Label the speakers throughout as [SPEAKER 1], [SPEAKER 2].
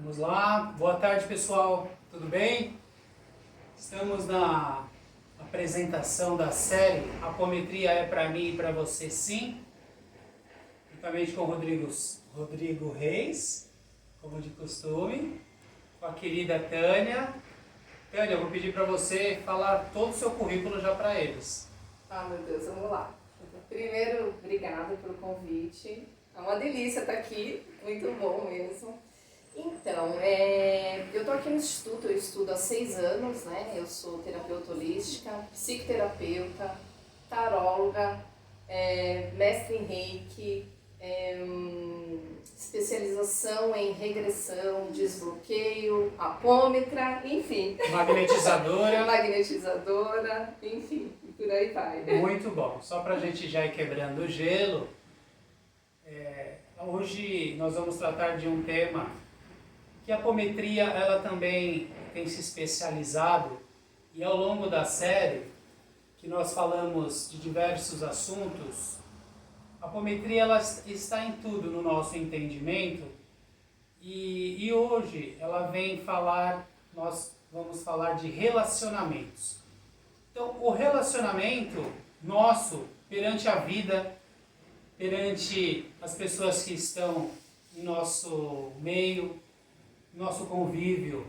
[SPEAKER 1] Vamos lá, boa tarde pessoal, tudo bem? Estamos na apresentação da série Apometria é para mim e para você sim, juntamente com o Rodrigo Reis, como de costume, com a querida Tânia. Tânia, eu vou pedir para você falar todo o seu currículo já para eles.
[SPEAKER 2] Ah, meu Deus, vamos lá. Primeiro, obrigada pelo convite. É uma delícia estar aqui, muito bom mesmo. Então, eu estou aqui no Instituto, eu estudo há 6 anos, né? Eu sou terapeuta holística, psicoterapeuta, taróloga, mestre em Reiki, especialização em regressão, desbloqueio, apômetra, enfim.
[SPEAKER 1] Magnetizadora.
[SPEAKER 2] Magnetizadora, enfim, por aí vai.
[SPEAKER 1] Muito bom. Só para a gente já ir quebrando o gelo, hoje nós vamos tratar de um tema que a apometria ela também tem se especializado, e ao longo da série que nós falamos de diversos assuntos, a apometria ela está em tudo no nosso entendimento, e hoje ela vem falar, nós vamos falar de relacionamentos. Então, o relacionamento nosso perante a vida, perante as pessoas que estão em nosso meio, nosso convívio,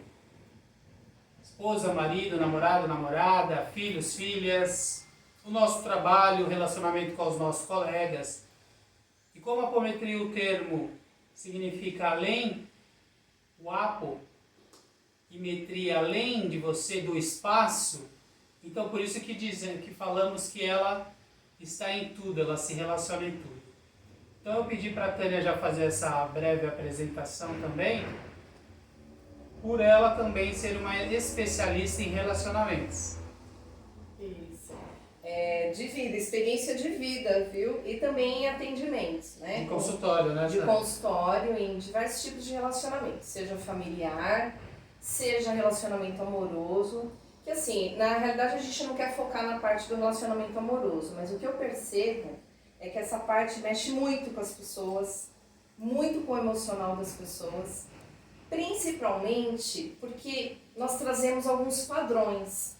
[SPEAKER 1] esposa, marido, namorado, namorada, filhos, filhas, o nosso trabalho, o relacionamento com os nossos colegas. E como a apometria, o termo significa além, o apo, e metria além de você, do espaço, então por isso que falamos que ela está em tudo, ela se relaciona em tudo. Então eu pedi para a Tânia já fazer essa breve apresentação também, por ela também ser uma especialista em relacionamentos.
[SPEAKER 2] Isso. De vida, experiência de vida, viu? E também em atendimentos, né?
[SPEAKER 1] De consultório, né?
[SPEAKER 2] De consultório em diversos tipos de relacionamento, seja familiar, seja relacionamento amoroso. Que assim, na realidade a gente não quer focar na parte do relacionamento amoroso, mas o que eu percebo é que essa parte mexe muito com as pessoas, muito com o emocional das pessoas, principalmente porque nós trazemos alguns padrões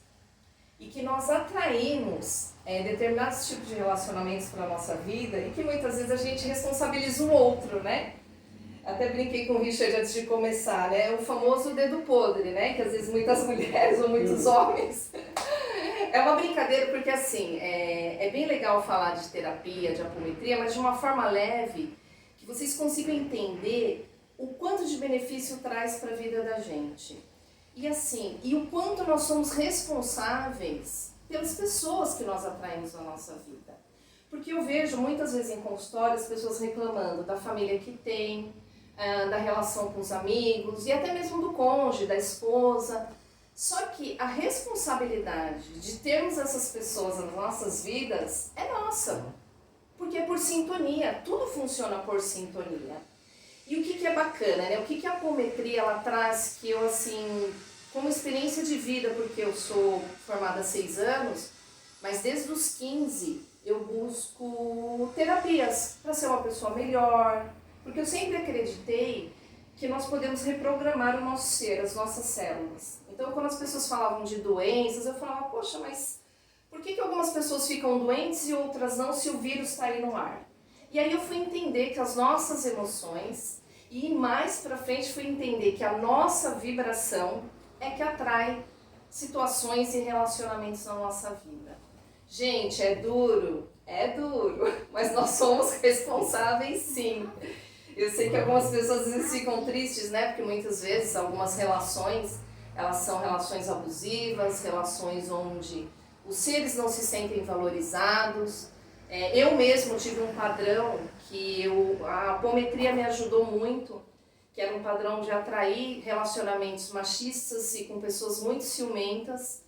[SPEAKER 2] e que nós atraímos determinados tipos de relacionamentos para a nossa vida e que muitas vezes a gente responsabiliza o outro, né? Até brinquei com o Richard antes de começar, né? O famoso dedo podre, né? Que às vezes muitas mulheres ou muitos homens... É uma brincadeira porque assim, é bem legal falar de terapia, de apometria, mas de uma forma leve, que vocês consigam entender o quanto de benefício traz para a vida da gente. E assim, e o quanto nós somos responsáveis pelas pessoas que nós atraímos na nossa vida. Porque eu vejo muitas vezes em consultório as pessoas reclamando da família que tem, da relação com os amigos e até mesmo do cônjuge, da esposa. Só que a responsabilidade de termos essas pessoas nas nossas vidas é nossa. Porque é por sintonia, tudo funciona por sintonia. E o que é bacana, né? O que a apometria ela traz que eu, assim, como experiência de vida, porque eu sou formada há 6 anos, mas desde os 15 eu busco terapias para ser uma pessoa melhor, porque eu sempre acreditei que nós podemos reprogramar o nosso ser, as nossas células. Então, quando as pessoas falavam de doenças, eu falava, poxa, mas por que algumas pessoas ficam doentes e outras não, se o vírus está aí no ar? E aí eu fui entender que as nossas emoções, e mais pra frente fui entender que a nossa vibração é que atrai situações e relacionamentos na nossa vida. Gente, é duro, mas nós somos responsáveis sim. Eu sei que algumas pessoas às vezes ficam tristes, né? Porque muitas vezes algumas relações, elas são relações abusivas, relações onde os seres não se sentem valorizados. Eu mesmo tive um padrão que a apometria me ajudou muito, que era um padrão de atrair relacionamentos machistas e com pessoas muito ciumentas.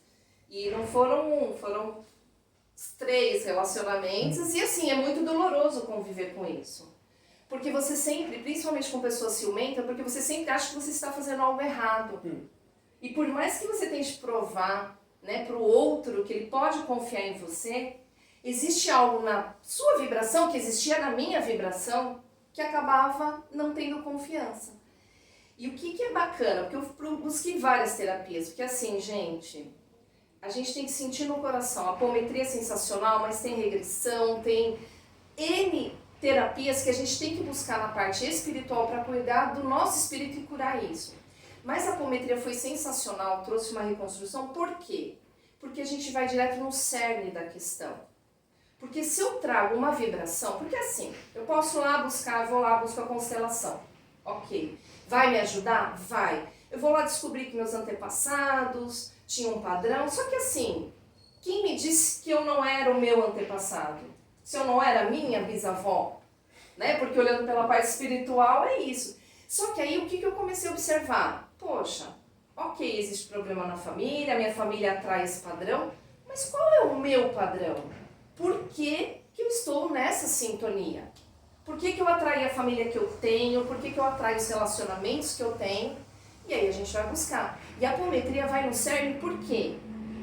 [SPEAKER 2] E não foram 3 relacionamentos, e assim, é muito doloroso conviver com isso. Porque você sempre, principalmente com pessoas ciumentas, porque você sempre acha que você está fazendo algo errado. E por mais que você tente provar, né, para o outro que ele pode confiar em você, existe algo na sua vibração, que existia na minha vibração, que acabava não tendo confiança. E o que é bacana? Porque eu busquei várias terapias, porque assim, gente, a gente tem que sentir no coração. A apometria é sensacional, mas tem regressão, tem N terapias que a gente tem que buscar na parte espiritual para cuidar do nosso espírito e curar isso. Mas a apometria foi sensacional, trouxe uma reconstrução. Por quê? Porque a gente vai direto no cerne da questão. Porque se eu trago uma vibração, porque assim, eu posso lá buscar, vou lá, busco a constelação. Ok. Vai me ajudar? Vai. Eu vou lá descobrir que meus antepassados tinham um padrão. Só que assim, quem me disse que eu não era o meu antepassado? Se eu não era a minha bisavó? Né? Porque olhando pela parte espiritual é isso. Só que aí o que eu comecei a observar? Poxa, ok, existe problema na família, a minha família atrai esse padrão, mas qual é o meu padrão? Por que eu estou nessa sintonia? Por que eu atraí a família que eu tenho? Por que eu atraio os relacionamentos que eu tenho? E aí a gente vai buscar. E a apometria vai no cerne por quê?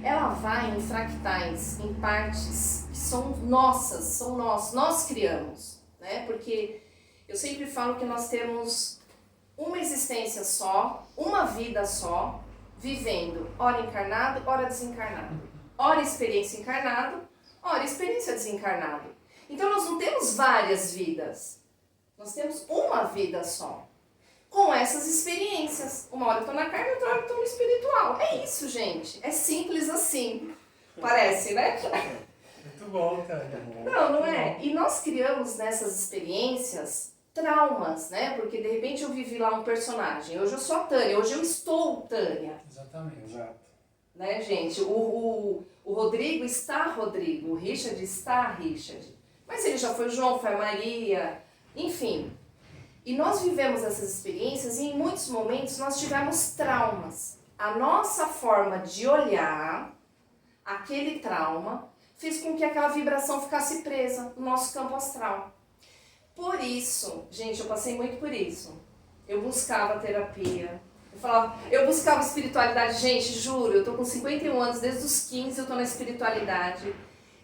[SPEAKER 2] Ela vai em fractais, em partes que são nossas, são nós criamos. Né? Porque eu sempre falo que nós temos uma existência só, uma vida só, vivendo ora encarnado, ora desencarnado. Ora experiência encarnado, ora experiência desencarnado. Então nós não temos várias vidas, nós temos uma vida só, com essas experiências. Uma hora eu estou na carne, outra hora eu estou no espiritual. É isso, gente, é simples assim, parece, né?
[SPEAKER 1] Muito bom, cara.
[SPEAKER 2] Não é? E nós criamos nessas experiências traumas, né? Porque de repente eu vivi lá um personagem, hoje eu sou a Tânia, hoje eu estou Tânia.
[SPEAKER 1] Exatamente.
[SPEAKER 3] Exato.
[SPEAKER 2] Né, gente? O Rodrigo está Rodrigo, o Richard está Richard. Mas ele já foi o João, foi a Maria, enfim. E nós vivemos essas experiências e em muitos momentos nós tivemos traumas. A nossa forma de olhar aquele trauma fez com que aquela vibração ficasse presa no nosso campo astral. Por isso, gente, eu passei muito por isso. Eu buscava terapia. Eu buscava espiritualidade. Gente, juro, eu tô com 51 anos, desde os 15 eu tô na espiritualidade.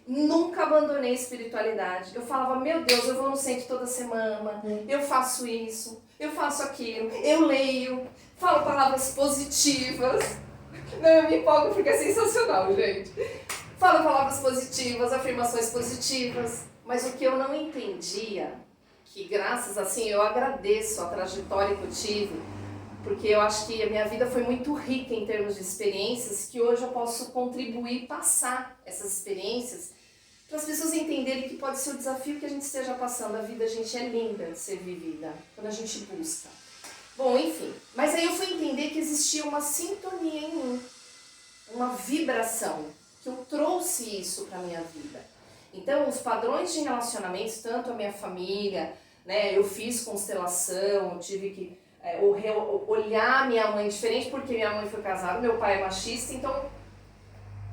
[SPEAKER 2] Nunca abandonei a espiritualidade. Eu falava, meu Deus, eu vou no centro toda semana, eu faço isso, eu faço aquilo, eu leio, falo palavras positivas. Não, eu me empolgo porque é sensacional, gente. Falo palavras positivas, afirmações positivas. Mas o que eu não entendia, que graças assim, eu agradeço a trajetória que eu tive, porque eu acho que a minha vida foi muito rica em termos de experiências, que hoje eu posso contribuir e passar essas experiências para as pessoas entenderem que pode ser o desafio que a gente esteja passando. A vida, gente, é linda de ser vivida, quando a gente busca. Bom, enfim, mas aí eu fui entender que existia uma sintonia em mim, uma vibração, que eu trouxe isso para a minha vida. Então, os padrões de relacionamentos, tanto a minha família, né, eu fiz constelação, eu tive que olhar minha mãe diferente, porque minha mãe foi casada, meu pai é machista, então,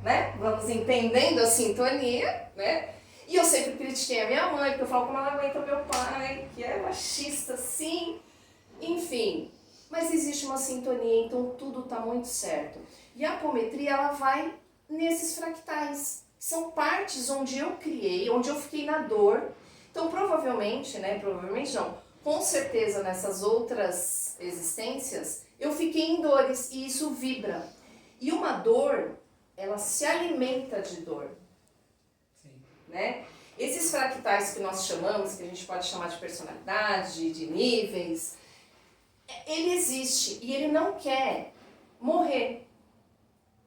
[SPEAKER 2] né, vamos entendendo a sintonia, né? E eu sempre critiquei a minha mãe, porque eu falo como ela aguenta meu pai, que é machista, sim, enfim. Mas existe uma sintonia, então tudo está muito certo. E a apometria, ela vai nesses fractais. São partes onde eu criei, onde eu fiquei na dor. Então, provavelmente, né, provavelmente não, com certeza nessas outras existências, eu fiquei em dores e isso vibra. E uma dor, ela se alimenta de dor.
[SPEAKER 1] Sim.
[SPEAKER 2] Né? Esses fractais que nós chamamos, que a gente pode chamar de personalidade, de níveis, ele existe e ele não quer morrer.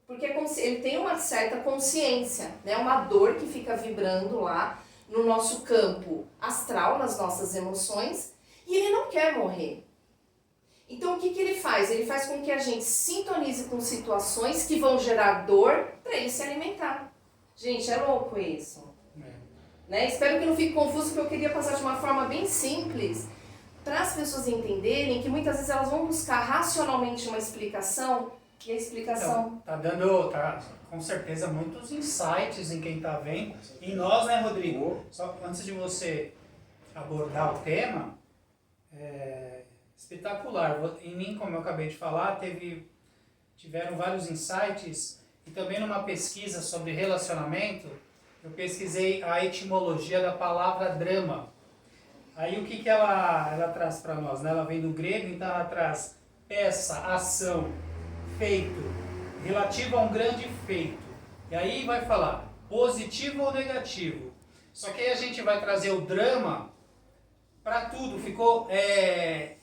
[SPEAKER 2] Porque ele tem uma certa consciência, né? Uma dor que fica vibrando lá no nosso campo astral, nas nossas emoções, e ele não quer morrer. Então o que ele faz? Ele faz com que a gente sintonize com situações que vão gerar dor para ele se alimentar. Gente, é louco isso. Né? Espero que não fique confuso, porque eu queria passar de uma forma bem simples para as pessoas entenderem que muitas vezes elas vão buscar racionalmente uma explicação e a explicação...
[SPEAKER 1] Então, tá com certeza muitos insights em quem está vendo. E nós, né, Rodrigo? Só antes de você abordar o tema, espetacular. Em mim, como eu acabei de falar, tiveram vários insights e também numa pesquisa sobre relacionamento, eu pesquisei a etimologia da palavra drama. Aí o que ela traz para nós? Né? Ela vem do grego, então ela traz peça, ação, feito, relativo a um grande feito. E aí vai falar positivo ou negativo. Só que aí a gente vai trazer o drama para tudo. Ficou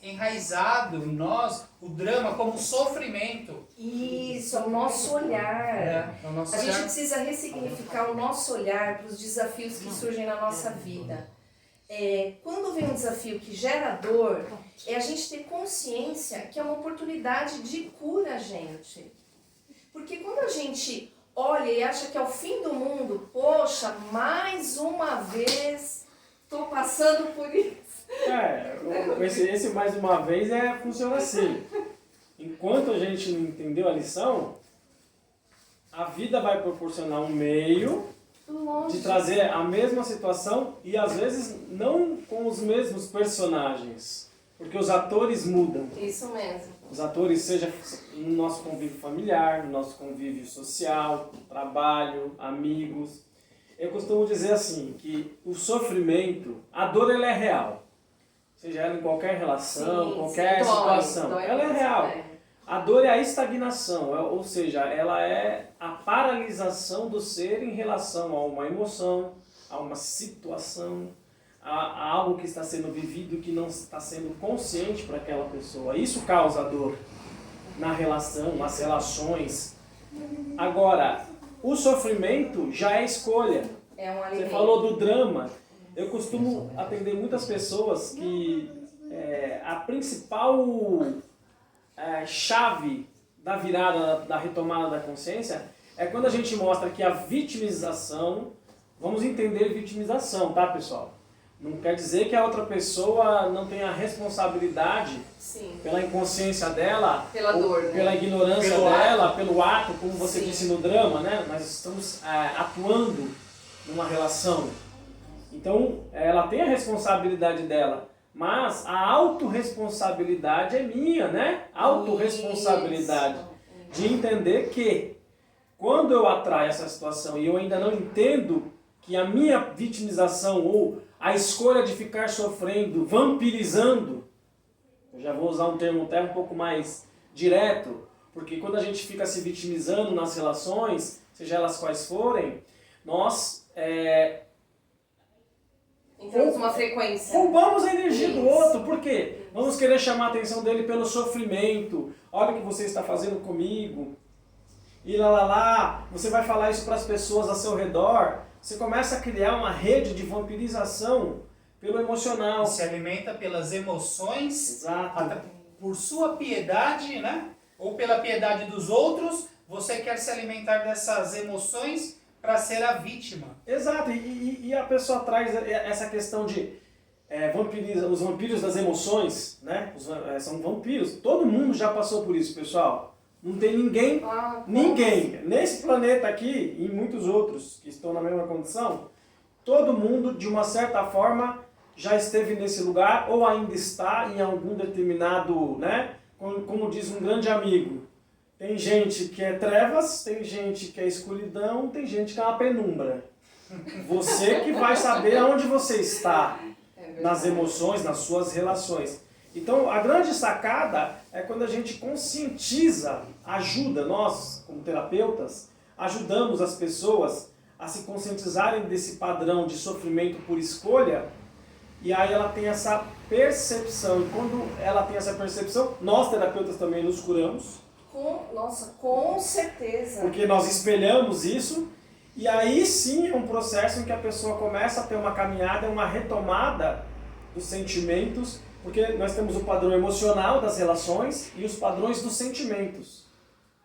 [SPEAKER 1] enraizado em nós o drama como sofrimento.
[SPEAKER 2] Isso, é o nosso olhar.
[SPEAKER 1] É o nosso
[SPEAKER 2] A
[SPEAKER 1] olhar.
[SPEAKER 2] gente precisa ressignificar o nosso olhar para os desafios que surgem na nossa vida. Quando vem um desafio que gera dor, é a gente ter consciência que é uma oportunidade de cura, gente. Porque quando a gente olha e acha que é o fim do mundo, poxa, mais uma vez estou passando por isso.
[SPEAKER 3] Esse mais uma vez funciona assim. Enquanto a gente não entendeu a lição, a vida vai proporcionar um meio de trazer a mesma situação e às vezes não com os mesmos personagens, porque os atores mudam.
[SPEAKER 2] Isso mesmo.
[SPEAKER 3] Os atores, seja no nosso convívio familiar, no nosso convívio social, trabalho, amigos. Eu costumo dizer assim, que o sofrimento, a dor ela é real. Seja ela em qualquer relação,
[SPEAKER 2] Sim,
[SPEAKER 3] qualquer situação,
[SPEAKER 2] dói
[SPEAKER 3] ela é
[SPEAKER 2] mesmo,
[SPEAKER 3] real. A dor é a estagnação, ou seja, ela é a paralisação do ser em relação a uma emoção, a uma situação, a algo que está sendo vivido que não está sendo consciente para aquela pessoa. Isso causa dor na relação, nas relações. Agora, o sofrimento já é escolha.
[SPEAKER 2] É um
[SPEAKER 3] Você
[SPEAKER 2] alimento.
[SPEAKER 3] falou do drama. Eu costumo atender muitas pessoas que a principal chave da virada, da retomada da consciência, é quando a gente mostra que a vitimização, vamos entender vitimização, tá, pessoal? Não quer dizer que a outra pessoa não tenha responsabilidade
[SPEAKER 2] Sim.
[SPEAKER 3] pela inconsciência dela,
[SPEAKER 2] Pela dor, né?
[SPEAKER 3] pela ignorância
[SPEAKER 1] Pelo
[SPEAKER 3] dela, pelo ato, como você
[SPEAKER 2] Sim.
[SPEAKER 3] disse no drama, né? Nós estamos atuando numa relação. Então, ela tem a responsabilidade dela, mas a autorresponsabilidade é minha, né? Autorresponsabilidade.
[SPEAKER 2] Isso.
[SPEAKER 3] De entender que quando eu atraio essa situação e eu ainda não entendo que a minha vitimização ou a escolha de ficar sofrendo, vampirizando, eu já vou usar um termo até um pouco mais direto, porque quando a gente fica se vitimizando nas relações, seja elas quais forem, nós
[SPEAKER 2] Entramos numa frequência.
[SPEAKER 3] roubamos a energia do
[SPEAKER 2] Isso.
[SPEAKER 3] outro. Por quê? Vamos querer chamar a atenção dele pelo sofrimento. Olha o que você está fazendo comigo. E lá, você vai falar isso para as pessoas ao seu redor. Você começa a criar uma rede de vampirização pelo emocional.
[SPEAKER 1] Se alimenta pelas emoções,
[SPEAKER 3] Exato.
[SPEAKER 1] por sua piedade, né? Ou pela piedade dos outros, você quer se alimentar dessas emoções para ser a vítima.
[SPEAKER 3] Exato. E a pessoa traz essa questão de os vampiros das emoções, né? São vampiros. Todo mundo já passou por isso, pessoal. Não tem ninguém, nesse planeta aqui e em muitos outros que estão na mesma condição, todo mundo, de uma certa forma, já esteve nesse lugar ou ainda está em algum determinado, né? Como diz um grande amigo, tem gente que é trevas, tem gente que é escuridão, tem gente que é uma penumbra. Você que vai saber aonde você está nas emoções, nas suas relações. Então, a grande sacada é quando a gente conscientiza, ajuda, nós, como terapeutas, ajudamos as pessoas a se conscientizarem desse padrão de sofrimento por escolha, e aí ela tem essa percepção. E quando ela tem essa percepção, nós terapeutas também nos curamos.
[SPEAKER 2] Com certeza.
[SPEAKER 3] Porque nós espelhamos isso, e aí sim é um processo em que a pessoa começa a ter uma caminhada, uma retomada dos sentimentos, porque nós temos o padrão emocional das relações e os padrões dos sentimentos.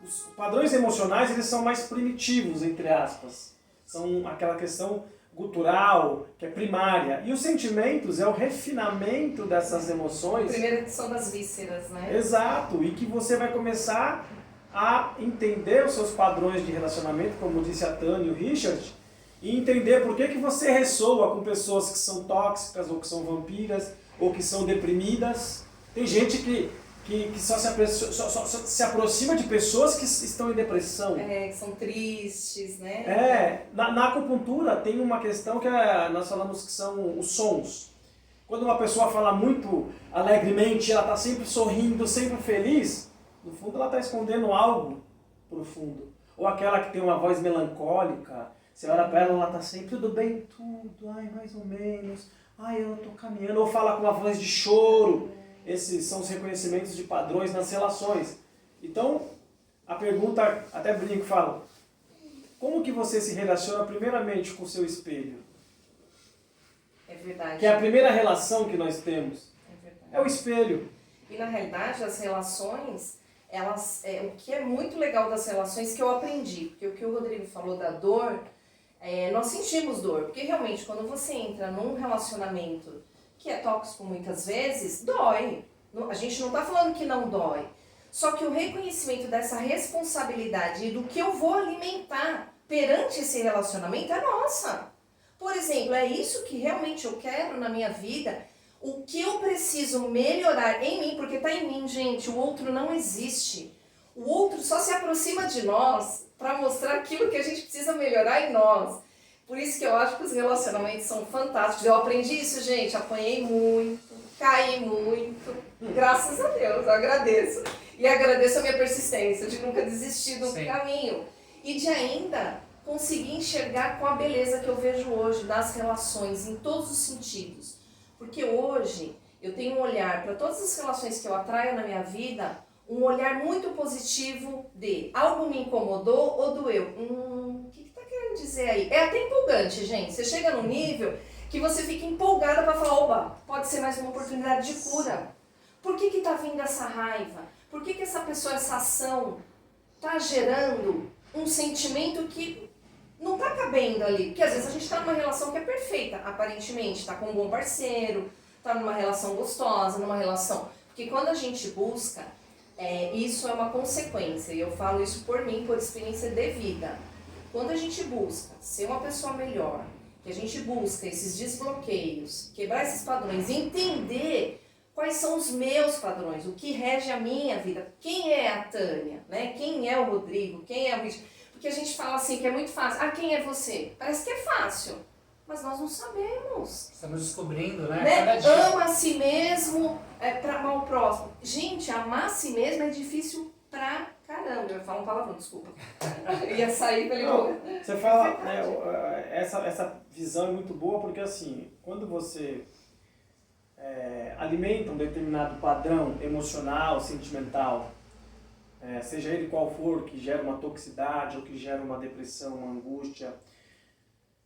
[SPEAKER 3] Os padrões emocionais, eles são mais primitivos, entre aspas. São aquela questão gutural, que é primária. E os sentimentos é o refinamento dessas emoções.
[SPEAKER 2] Primeiro são das vísceras, né?
[SPEAKER 3] Exato, e que você vai começar a entender os seus padrões de relacionamento, como disse a Tânia e o Richard, e entender por que você ressoa com pessoas que são tóxicas, ou que são vampiras, ou que são deprimidas. Tem gente que só se aproxima de pessoas que estão em depressão.
[SPEAKER 2] Que são tristes, né?
[SPEAKER 3] Na acupuntura tem uma questão que nós falamos que são os sons. Quando uma pessoa fala muito alegremente, ela está sempre sorrindo, sempre feliz, no fundo ela está escondendo algo profundo. Ou aquela que tem uma voz melancólica, você olha para ela, ela está sempre, tudo bem, tudo, ai, mais ou menos, ai, eu estou caminhando, ou fala com uma voz de choro. Esses são os reconhecimentos de padrões nas relações. Então, a pergunta, até brinco, falo, como que você se relaciona primeiramente com o seu espelho?
[SPEAKER 2] É verdade.
[SPEAKER 3] Que é a primeira relação que nós temos.
[SPEAKER 2] É verdade.
[SPEAKER 3] É o espelho.
[SPEAKER 2] E na realidade as relações, elas, o que é muito legal das relações que eu aprendi, porque o que o Rodrigo falou da dor, nós sentimos dor, porque realmente quando você entra num relacionamento que é tóxico muitas vezes, dói. A gente não está falando que não dói. Só que o reconhecimento dessa responsabilidade e do que eu vou alimentar perante esse relacionamento é nossa. Por exemplo, é isso que realmente eu quero na minha vida, o que eu preciso melhorar em mim, porque está em mim, gente, o outro não existe. O outro só se aproxima de nós para mostrar aquilo que a gente precisa melhorar em nós. Por isso que eu acho que os relacionamentos são fantásticos. Eu aprendi isso, gente, apanhei muito, caí muito, graças a Deus, eu agradeço. E agradeço a minha persistência de nunca desistir do caminho. E de ainda conseguir enxergar com a beleza que eu vejo hoje das relações, em todos os sentidos. Porque hoje eu tenho um olhar para todas as relações que eu atraio na minha vida, um olhar muito positivo de algo me incomodou ou doeu. O que está querendo dizer aí? É até empolgante, gente. Você chega num nível que você fica empolgada para falar, oba, pode ser mais uma oportunidade de cura. Por que está vindo essa raiva? Por que essa pessoa, essa ação, está gerando um sentimento que não está cabendo ali? Porque às vezes a gente está numa relação que é perfeita, aparentemente, está com um bom parceiro, está numa relação gostosa, numa relação... Porque quando a gente busca, isso é uma consequência, e eu falo isso por mim, por experiência de vida. Quando a gente busca ser uma pessoa melhor, que a gente busca esses desbloqueios, quebrar esses padrões, entender... Quais são os meus padrões? O que rege a minha vida? Quem é a Tânia? Né? Quem é o Rodrigo? Quem é o Richard? Porque a gente fala assim que é muito fácil. Ah, quem é você? Parece que é fácil. Mas nós não sabemos.
[SPEAKER 1] Estamos descobrindo, né?
[SPEAKER 2] Ama a si mesmo para amar o próximo. Gente, amar a si mesmo é difícil pra caramba. Eu falo um palavrão, desculpa. Eu ia sair pela boca.
[SPEAKER 3] Você fala, essa visão é muito boa porque assim, quando você... alimenta um determinado padrão emocional, sentimental, seja ele qual for, que gera uma toxicidade ou que gera uma depressão, uma angústia.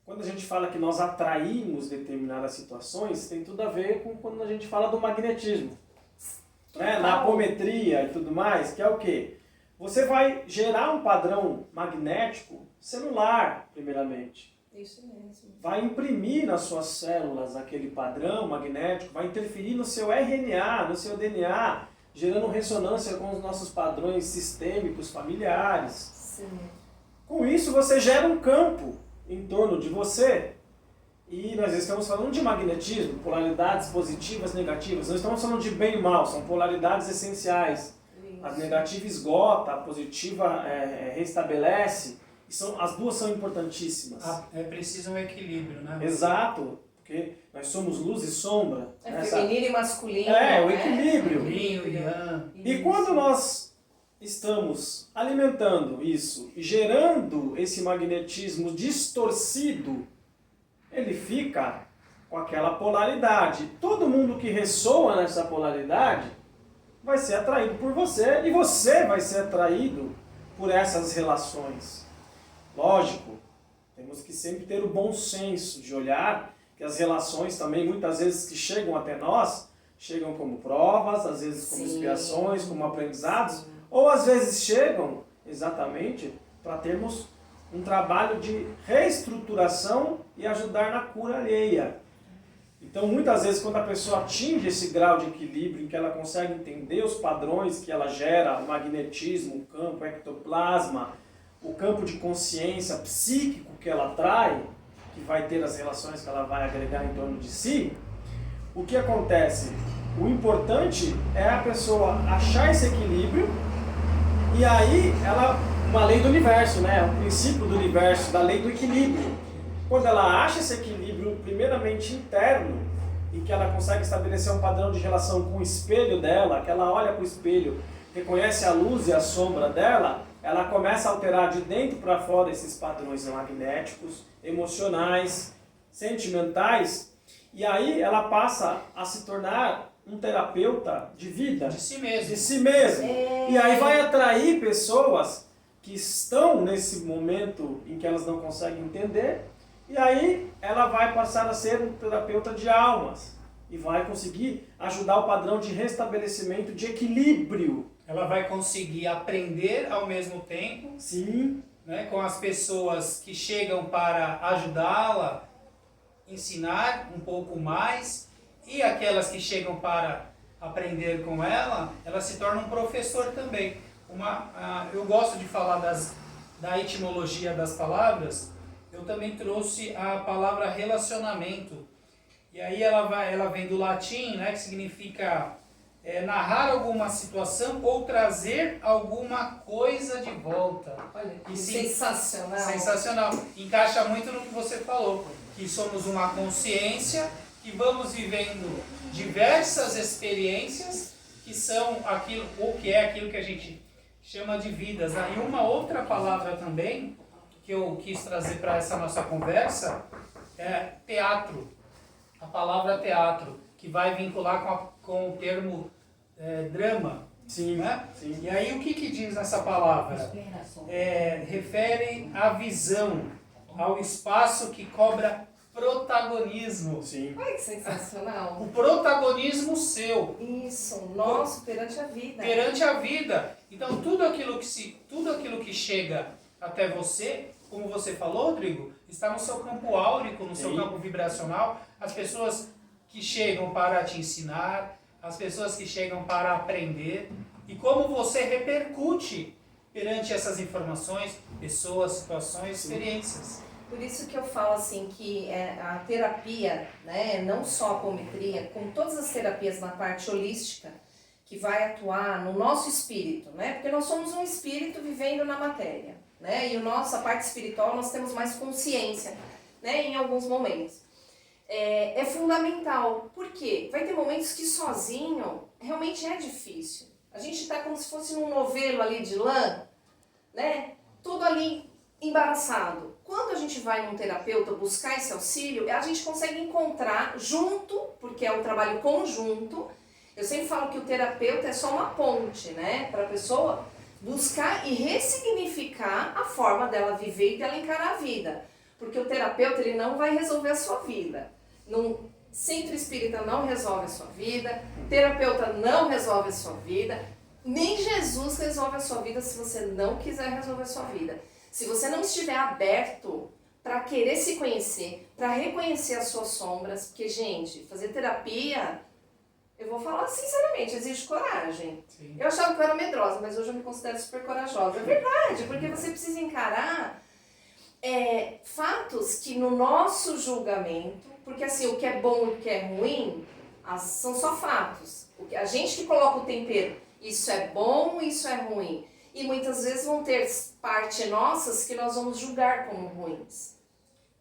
[SPEAKER 3] Quando a gente fala que nós atraímos determinadas situações, tem tudo a ver com quando a gente fala do magnetismo. Na apometria e tudo mais, que é o quê? Você vai gerar um padrão magnético celular, primeiramente.
[SPEAKER 2] Isso mesmo.
[SPEAKER 3] Vai imprimir nas suas células aquele padrão magnético, vai interferir no seu RNA, no seu DNA, gerando ressonância com os nossos padrões sistêmicos familiares.
[SPEAKER 2] Sim.
[SPEAKER 3] Com isso você gera um campo em torno de você. E nós estamos falando de magnetismo, polaridades positivas, negativas. Nós estamos falando de bem e mal, são polaridades essenciais.
[SPEAKER 2] Isso.
[SPEAKER 3] A negativa esgota, a positiva restabelece. As duas são importantíssimas.
[SPEAKER 1] É preciso um equilíbrio, né?
[SPEAKER 3] Exato, porque nós somos luz e sombra.
[SPEAKER 2] Feminino e masculino.
[SPEAKER 3] O equilíbrio.
[SPEAKER 1] Yin e yang.
[SPEAKER 3] E quando nós estamos alimentando isso e gerando esse magnetismo distorcido, ele fica com aquela polaridade. Todo mundo que ressoa nessa polaridade vai ser atraído por você e você vai ser atraído por essas relações. Lógico, temos que sempre ter o bom senso de olhar que as relações também, muitas vezes que chegam até nós, chegam como provas, às vezes como expiações, como aprendizados, ou às vezes chegam exatamente para termos um trabalho de reestruturação e ajudar na cura alheia. Então, muitas vezes, quando a pessoa atinge esse grau de equilíbrio, em que ela consegue entender os padrões que ela gera, o magnetismo, o campo, o ectoplasma, o campo de consciência psíquico que ela atrai, que vai ter as relações que ela vai agregar em torno de si, o que acontece? O importante é a pessoa achar esse equilíbrio e aí uma lei do universo, né? O princípio do universo, da lei do equilíbrio. Quando ela acha esse equilíbrio primeiramente interno e que que ela consegue estabelecer um padrão de relação com o espelho dela, que ela olha para o espelho, reconhece a luz e a sombra dela, ela começa a alterar de dentro para fora esses padrões magnéticos, emocionais, sentimentais, e aí ela passa a se tornar um terapeuta de vida.
[SPEAKER 1] De si mesmo.
[SPEAKER 3] De si mesmo. E aí vai atrair pessoas que estão nesse momento em que elas não conseguem entender, e aí ela vai passar a ser um terapeuta de almas e vai conseguir ajudar o padrão de restabelecimento, de equilíbrio.
[SPEAKER 1] Ela vai conseguir aprender ao mesmo tempo,
[SPEAKER 3] Sim.
[SPEAKER 1] né, com as pessoas que chegam para ajudá-la, ensinar um pouco mais, e aquelas que chegam para aprender com ela, ela se torna um professor também. Eu gosto de falar da etimologia das palavras. Eu também trouxe a palavra relacionamento. E aí ela vem do latim, né, que significa narrar alguma situação ou trazer alguma coisa de volta.
[SPEAKER 2] Olha, que
[SPEAKER 1] sim,
[SPEAKER 2] sensacional.
[SPEAKER 1] Sensacional. Encaixa muito no que você falou, que somos uma consciência, que vamos vivendo diversas experiências, que são aquilo, ou que é aquilo que a gente chama de vidas. E uma outra palavra também, que eu quis trazer para essa nossa conversa, é teatro. A palavra teatro, que vai vincular com o termo drama.
[SPEAKER 3] Sim,
[SPEAKER 1] né?
[SPEAKER 3] sim.
[SPEAKER 1] E aí o que diz nessa palavra? Refere à visão, ao espaço que cobra protagonismo.
[SPEAKER 3] Sim.
[SPEAKER 2] Olha que sensacional.
[SPEAKER 1] O protagonismo seu.
[SPEAKER 2] Isso, nosso, perante a vida.
[SPEAKER 1] Perante a vida. Então tudo aquilo que chega até você, como você falou, Rodrigo, está no seu campo áurico, no seu campo vibracional. As pessoas que chegam para te ensinar, as pessoas que chegam para aprender, e como você repercute perante essas informações, pessoas, situações, experiências.
[SPEAKER 2] Por isso que eu falo assim que a terapia, né, não só a apometria, como todas as terapias na parte holística, que vai atuar no nosso espírito, né? Porque nós somos um espírito vivendo na matéria, né? E a parte espiritual nós temos mais consciência, né, em alguns momentos. É fundamental. Por quê? Vai ter momentos que sozinho realmente é difícil. A gente está como se fosse num novelo ali de lã, né? Tudo ali embaraçado. Quando a gente vai num terapeuta buscar esse auxílio, a gente consegue encontrar junto, porque é um trabalho conjunto. Eu sempre falo que o terapeuta é só uma ponte, né? Para a pessoa buscar e ressignificar a forma dela viver e dela encarar a vida. Porque o terapeuta ele não vai resolver a sua vida. No centro espírita não resolve a sua vida, o terapeuta não resolve a sua vida, nem Jesus resolve a sua vida se você não quiser resolver a sua vida. Se você não estiver aberto para querer se conhecer, para reconhecer as suas sombras, porque, gente, fazer terapia, eu vou falar sinceramente, exige coragem.
[SPEAKER 1] Sim.
[SPEAKER 2] Eu achava que eu era medrosa, mas hoje eu me considero super corajosa. É verdade, porque você precisa encarar fatos que no nosso julgamento, porque assim, o que é bom e o que é ruim, são só fatos. A gente que coloca o tempero, isso é bom, isso é ruim. E muitas vezes vão ter parte nossas que nós vamos julgar como ruins.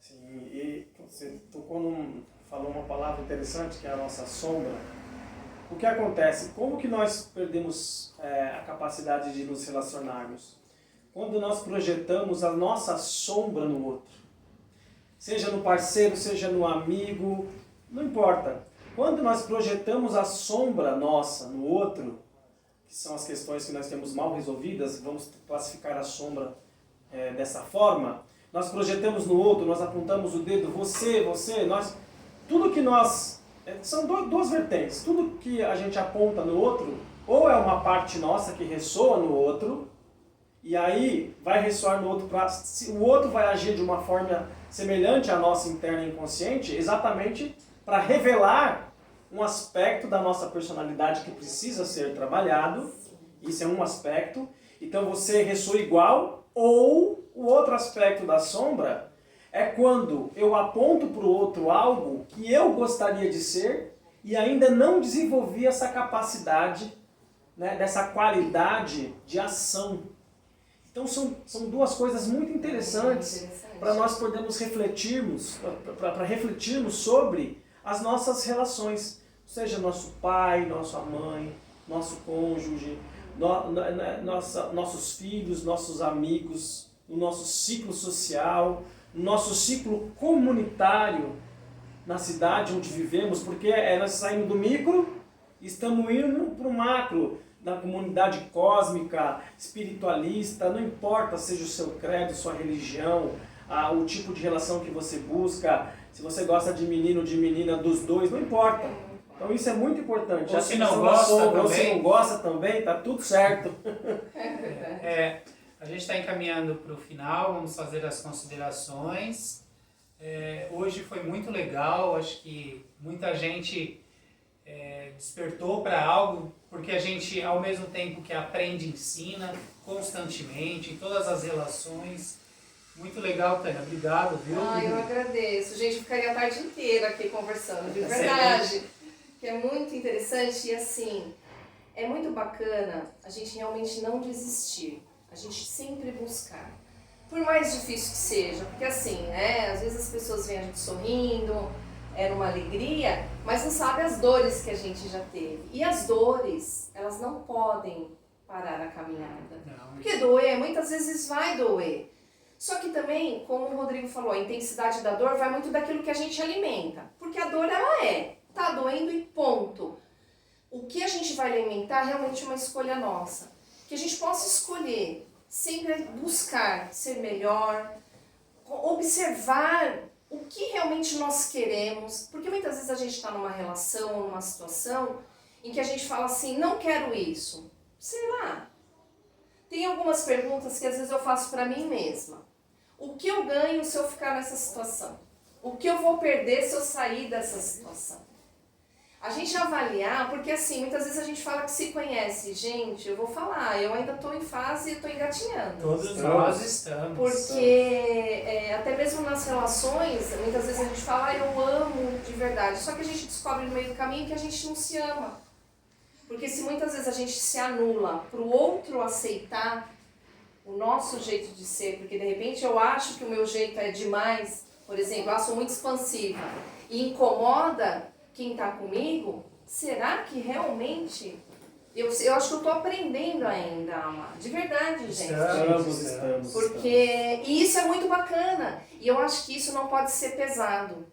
[SPEAKER 3] Sim, e você falou uma palavra interessante, que é a nossa sombra. O que acontece? Como que nós perdemos a capacidade de nos relacionarmos? Quando nós projetamos a nossa sombra no outro. Seja no parceiro, seja no amigo, não importa. Quando nós projetamos a sombra nossa no outro, que são as questões que nós temos mal resolvidas, vamos classificar a sombra dessa forma, nós projetamos no outro, nós apontamos o dedo, você, nós, tudo que nós, são duas vertentes, tudo que a gente aponta no outro, ou é uma parte nossa que ressoa no outro, e aí vai ressoar no outro, o outro vai agir de uma forma semelhante à nossa interna inconsciente, exatamente para revelar um aspecto da nossa personalidade que precisa ser trabalhado. Isso é um aspecto. Então você ressoa igual. Ou o outro aspecto da sombra é quando eu aponto para o outro algo que eu gostaria de ser e ainda não desenvolvi essa capacidade, né, dessa qualidade de ação. Então são duas coisas muito interessantes para nós podermos refletirmos, para refletirmos sobre as nossas relações, seja nosso pai, nossa mãe, nosso cônjuge, nossos filhos, nossos amigos, o nosso ciclo social, o nosso ciclo comunitário na cidade onde vivemos, porque nós saímos do micro e estamos indo para o macro, na comunidade cósmica, espiritualista, não importa seja o seu credo, sua religião, o tipo de relação que você busca, se você gosta de menino ou de menina, dos dois, não importa. Então isso é muito importante.
[SPEAKER 1] Ou se não gosta também.
[SPEAKER 3] Ou se não gosta também, tá tudo certo.
[SPEAKER 1] A gente está encaminhando para o final, vamos fazer as considerações. Hoje foi muito legal, acho que muita gente despertou para algo, porque a gente, ao mesmo tempo que aprende, ensina constantemente, em todas as relações. Muito legal, Tânia. Obrigado, viu?
[SPEAKER 2] Eu agradeço. Gente, eu ficaria a tarde inteira aqui conversando, de verdade. Que é muito interessante e, assim, é muito bacana a gente realmente não desistir. A gente sempre buscar. Por mais difícil que seja, porque assim, né, às vezes as pessoas veem a gente sorrindo, numa alegria, mas não sabem as dores que a gente já teve. E as dores, elas não podem parar a caminhada.
[SPEAKER 1] Não.
[SPEAKER 2] Porque doer, muitas vezes vai doer. Só que também, como o Rodrigo falou, a intensidade da dor vai muito daquilo que a gente alimenta. Porque a dor, ela tá doendo e ponto. O que a gente vai alimentar é realmente uma escolha nossa. Que a gente possa escolher, sempre buscar ser melhor, observar o que realmente nós queremos. Porque muitas vezes a gente está numa relação, numa situação, em que a gente fala assim, não quero isso. Sei lá. Tem algumas perguntas que às vezes eu faço para mim mesma. O que eu ganho se eu ficar nessa situação? O que eu vou perder se eu sair dessa situação? A gente avaliar, porque assim, muitas vezes a gente fala que se conhece. Gente, eu vou falar, eu ainda estou em fase e estou engatinhando.
[SPEAKER 1] Todos nós estamos.
[SPEAKER 2] Porque até mesmo nas relações, muitas vezes a gente fala, eu amo de verdade. Só que a gente descobre no meio do caminho que a gente não se ama. Porque se muitas vezes a gente se anula para o outro aceitar o nosso jeito de ser, porque de repente eu acho que o meu jeito é demais, por exemplo, eu sou muito expansiva e incomoda quem está comigo, será que realmente... Eu acho que eu estou aprendendo ainda a amar, de verdade, gente.
[SPEAKER 3] Estamos.
[SPEAKER 2] Porque e isso é muito bacana, e eu acho que isso não pode ser pesado,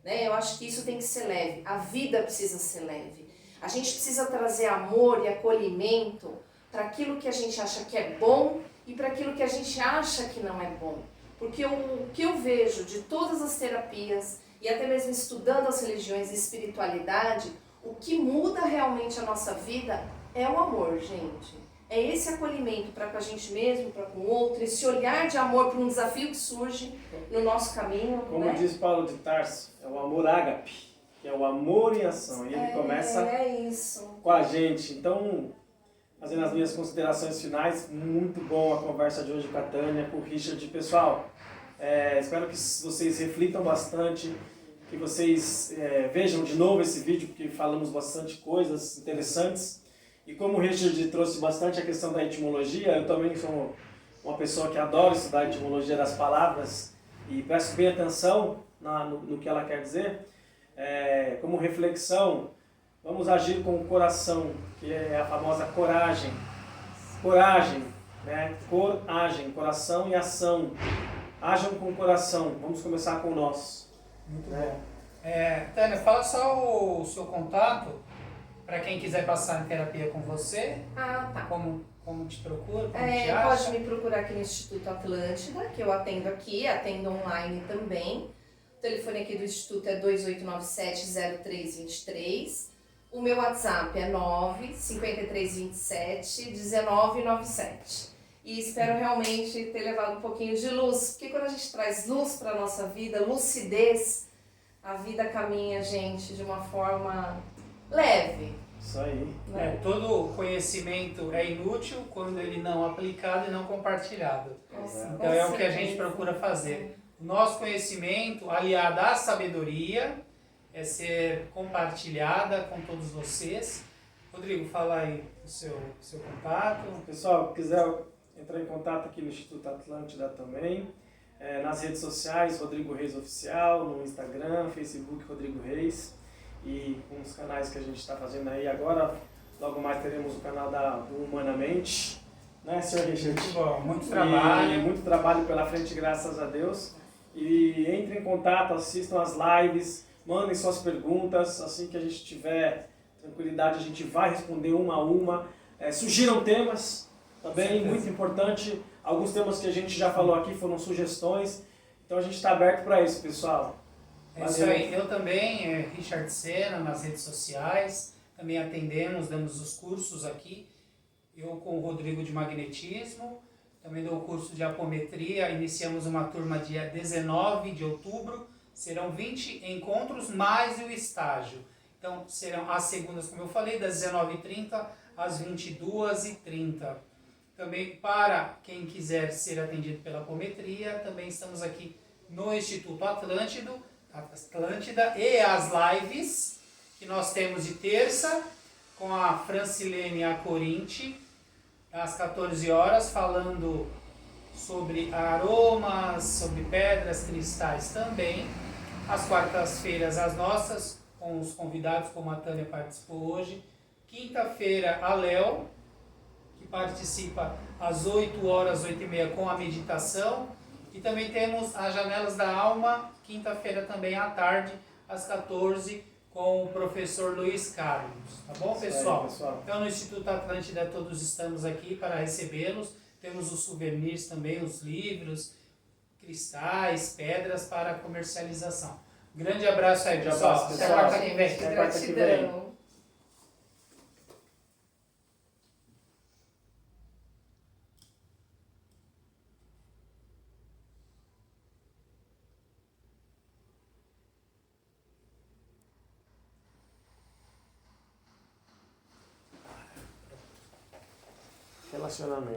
[SPEAKER 2] né? Eu acho que isso tem que ser leve, a vida precisa ser leve. A gente precisa trazer amor e acolhimento para aquilo que a gente acha que é bom e para aquilo que a gente acha que não é bom. Porque o que eu vejo de todas as terapias, e até mesmo estudando as religiões e espiritualidade, o que muda realmente a nossa vida é o amor, gente. É esse acolhimento para com a gente mesmo, para com o outro, esse olhar de amor para um desafio que surge no nosso caminho.
[SPEAKER 3] Como
[SPEAKER 2] né?
[SPEAKER 3] diz Paulo de Tarso, é o amor ágape, que é o amor em ação. E ele começa com a gente. Então, fazendo as minhas considerações finais, muito bom a conversa de hoje com a Tânia, com o Richard. Pessoal, espero que vocês reflitam bastante, que vocês vejam de novo esse vídeo, porque falamos bastante coisas interessantes. E como o Richard trouxe bastante a questão da etimologia, eu também sou uma pessoa que adora estudar a etimologia das palavras e presto bem atenção no que ela quer dizer. Como reflexão, vamos agir com o coração, que é a famosa coragem. Coragem, né? Coragem, coração e ação. Ajam com o coração. Vamos começar com o nosso.
[SPEAKER 1] Muito bom. Tânia, fala só o seu contato para quem quiser passar em terapia com você.
[SPEAKER 2] Tá.
[SPEAKER 1] Como te procura? Como te acha?
[SPEAKER 2] Pode me procurar aqui no Instituto Atlântida, que eu atendo aqui, atendo online também. O telefone aqui do Instituto é 2897-0323. O meu WhatsApp é 95327-1997. E espero realmente ter levado um pouquinho de luz, porque quando a gente traz luz para a nossa vida, lucidez, a vida caminha, gente, de uma forma leve.
[SPEAKER 3] Isso aí.
[SPEAKER 2] Né?
[SPEAKER 1] Todo conhecimento é inútil quando ele não aplicado e não compartilhado. Então é o que a gente procura fazer. O nosso conhecimento, aliado à sabedoria, é ser compartilhada com todos vocês. Rodrigo, fala aí o seu contato.
[SPEAKER 3] Pessoal, quiser entrar em contato aqui no Instituto Atlântida também, nas redes sociais, Rodrigo Reis Oficial, no Instagram, Facebook Rodrigo Reis, e com os canais que a gente está fazendo aí agora, logo mais teremos o canal do Humanamente, né, senhor Richard?
[SPEAKER 1] Muito bom, muito trabalho.
[SPEAKER 3] E muito trabalho pela frente, graças a Deus. E entrem em contato, assistam as lives, mandem suas perguntas, assim que a gente tiver tranquilidade a gente vai responder uma a uma. Sugiram temas, também muito importante, alguns temas que a gente já falou aqui foram sugestões, então a gente está aberto para isso, pessoal.
[SPEAKER 1] É isso aí, eu também, Richard Sena, nas redes sociais, também atendemos, damos os cursos aqui, eu com o Rodrigo de Magnetismo, também dou o curso de Apometria, iniciamos uma turma dia 19 de outubro, serão 20 encontros mais o estágio. Então serão as segundas, como eu falei, das 19h30 às 22h30. Também para quem quiser ser atendido pela apometria, também estamos aqui no Instituto Atlântida e as lives que nós temos de terça com a Francilene Acorinti, às 14 horas, falando sobre aromas, sobre pedras, cristais também. Às quartas-feiras, as nossas, com os convidados, como a Tânia participou hoje. Quinta-feira, a Léo, que participa às 8 horas, 8h30, com a meditação. E também temos as Janelas da Alma, quinta-feira também à tarde, às 14h, com o professor Luiz Carlos. Tá bom, pessoal? Então, no Instituto Atlântida, todos estamos aqui para recebê-los. Temos os souvenirs também, os livros, cristais, pedras para comercialização. Grande abraço aí, pessoal. Até quarta que vem.
[SPEAKER 2] Gratidão.
[SPEAKER 3] Relacionamento.